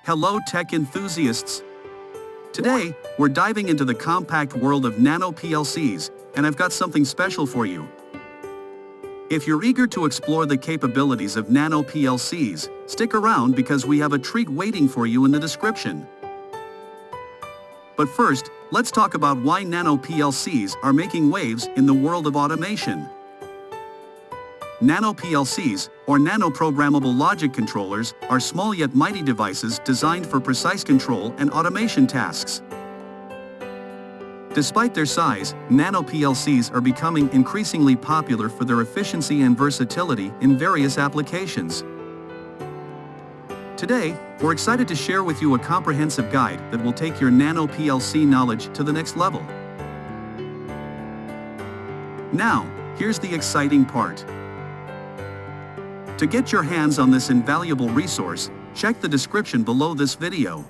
Hello tech enthusiasts! Today, we're diving into the compact world of Nano PLCs, and I've got something special for you. If you're eager to explore the capabilities of Nano PLCs, stick around because we have a treat waiting for you in the description. But first, let's talk about why Nano PLCs are making waves in the world of automation. Nano PLCs, or Nano Programmable Logic Controllers, are small yet mighty devices designed for precise control and automation tasks. Despite their size, Nano PLCs are becoming increasingly popular for their efficiency and versatility in various applications. Today, we're excited to share with you a comprehensive guide that will take your Nano PLC knowledge to the next level. Now, here's the exciting part. To get your hands on this invaluable resource, check the description below this video.